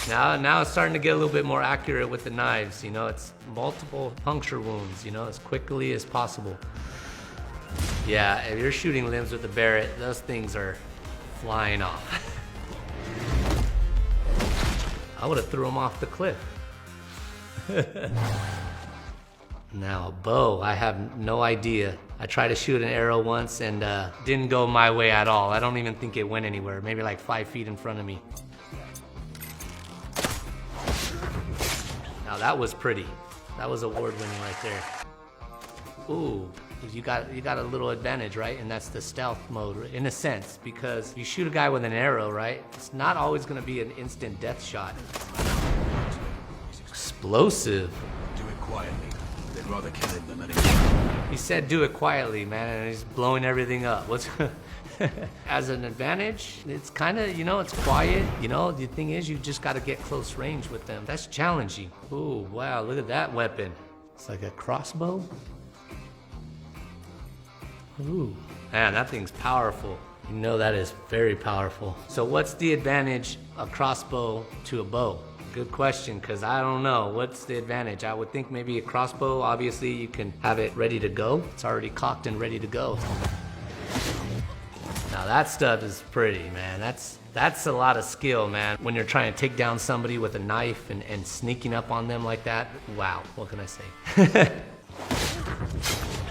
Now it's starting to get a little bit more accurate with the knives. You know, it's multiple puncture wounds, you know, as quickly as possible. Yeah, if you're shooting limbs with the Barrett, those things are flying off. I would have threw them off the cliff. Now, a bow, I have no idea. I tried to shoot an arrow once and didn't go my way at all. I don't even think it went anywhere, maybe like 5 feet in front of me. Now that was pretty. That was award-winning right there. Ooh, you got a little advantage, right? And that's the stealth mode, in a sense, because you shoot a guy with an arrow, right? It's not always gonna be an instant death shot. Explosive. Do it quietly. They'd rather kill him than anything. He said do it quietly, man, and he's blowing everything up. What's as an advantage, it's kind of, you know, it's quiet. You know, the thing is, you just got to get close range with them. That's challenging. Ooh, wow, look at that weapon. It's like a crossbow. Ooh, man, that thing's powerful. You know that is very powerful. So what's the advantage a crossbow to a bow? Good question, because I don't know. What's the advantage? I would think maybe a crossbow, obviously you can have it ready to go. It's already cocked and ready to go. Now that stuff is pretty, man. That's a lot of skill, man. When you're trying to take down somebody with a knife and sneaking up on them like that, wow, what can I say?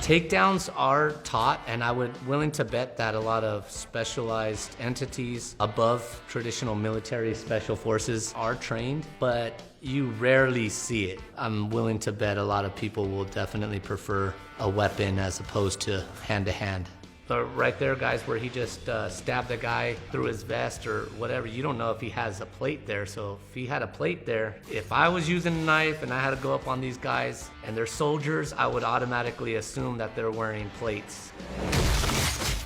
Takedowns are taught, and I would willing to bet that a lot of specialized entities above traditional military special forces are trained, but you rarely see it. I'm willing to bet a lot of people will definitely prefer a weapon as opposed to hand-to-hand. But right there, guys, where he just stabbed the guy through his vest or whatever, you don't know if he has a plate there. So if he had a plate there, if I was using a knife and I had to go up on these guys and they're soldiers, I would automatically assume that they're wearing plates.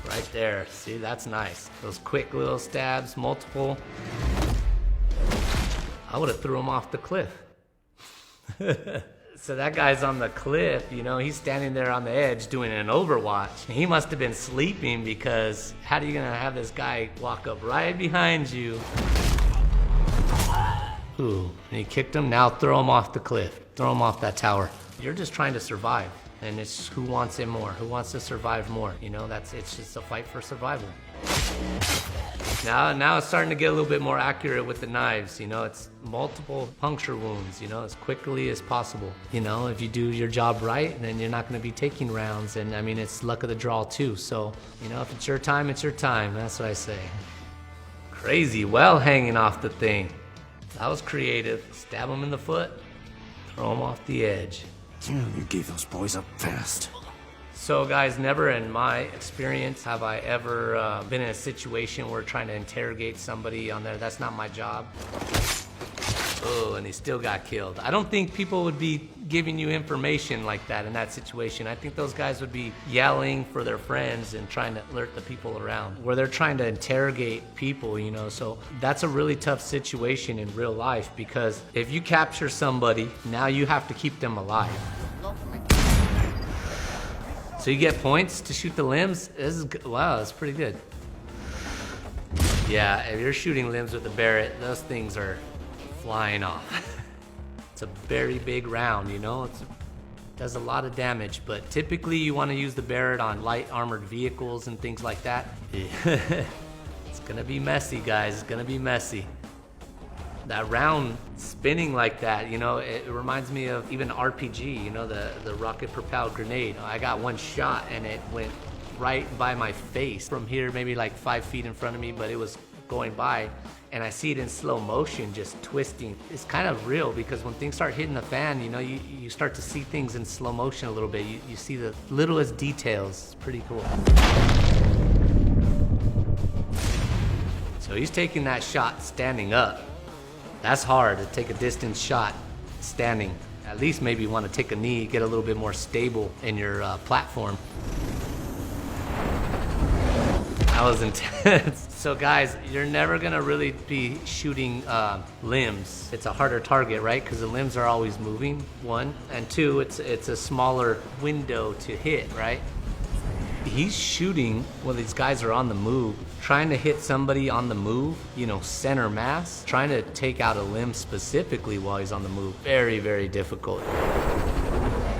Right there, see, that's nice. Those quick little stabs, multiple. I would have threw him off the cliff. So that guy's on the cliff, you know, he's standing there on the edge doing an overwatch. He must have been sleeping, because how are you gonna have this guy walk up right behind you? Ooh, and he kicked him, now throw him off the cliff. Throw him off that tower. You're just trying to survive, and it's who wants it more, who wants to survive more, you know, it's just a fight for survival. Now it's starting to get a little bit more accurate with the knives, you know, it's multiple puncture wounds, you know, as quickly as possible. You know, if you do your job right, then you're not gonna be taking rounds, and I mean, it's luck of the draw too, so, you know, if it's your time, it's your time, that's what I say. Crazy well hanging off the thing. That was creative. Stab him in the foot, throw him off the edge. You gave those boys up fast. So guys, never in my experience have I ever been in a situation where trying to interrogate somebody on there. That's not my job. Oh, and he still got killed. I don't think people would be giving you information like that in that situation. I think those guys would be yelling for their friends and trying to alert the people around, where they're trying to interrogate people, you know. So that's a really tough situation in real life, because if you capture somebody, now you have to keep them alive. So you get points to shoot the limbs. This is good. Wow, that's pretty good. Yeah, if you're shooting limbs with the Barrett, those things are flying off. It's a very big round, you know. It does a lot of damage, but typically you want to use the Barrett on light armored vehicles and things like that. It's gonna be messy, guys. It's gonna be messy. That round spinning like that, you know, it reminds me of even RPG, you know, the rocket propelled grenade. I got one shot and it went right by my face from here, maybe like 5 feet in front of me, but it was going by, and I see it in slow motion just twisting. It's kind of real, because when things start hitting the fan, you know, you start to see things in slow motion a little bit. You see the littlest details. It's pretty cool. So he's taking that shot standing up. That's hard to take a distance shot standing. At least maybe you want to take a knee, get a little bit more stable in your platform. That was intense. So guys, you're never gonna really be shooting limbs. It's a harder target, right? Because the limbs are always moving, one. And two, it's a smaller window to hit, right? He's shooting while these guys are on the move, trying to hit somebody on the move, you know, center mass, trying to take out a limb specifically while he's on the move. Very, very difficult.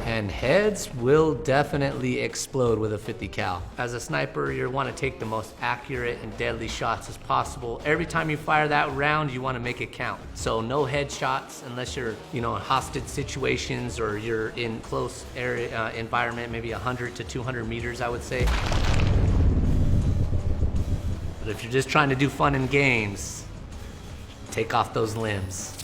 And heads will definitely explode with a 50 cal. As a sniper, you want to take the most accurate and deadly shots as possible. Every time you fire that round, you want to make it count. So no headshots unless you're, you know, in hostage situations or you're in close area environment, maybe 100 to 200 meters, I would say. But if you're just trying to do fun in games, take off those limbs.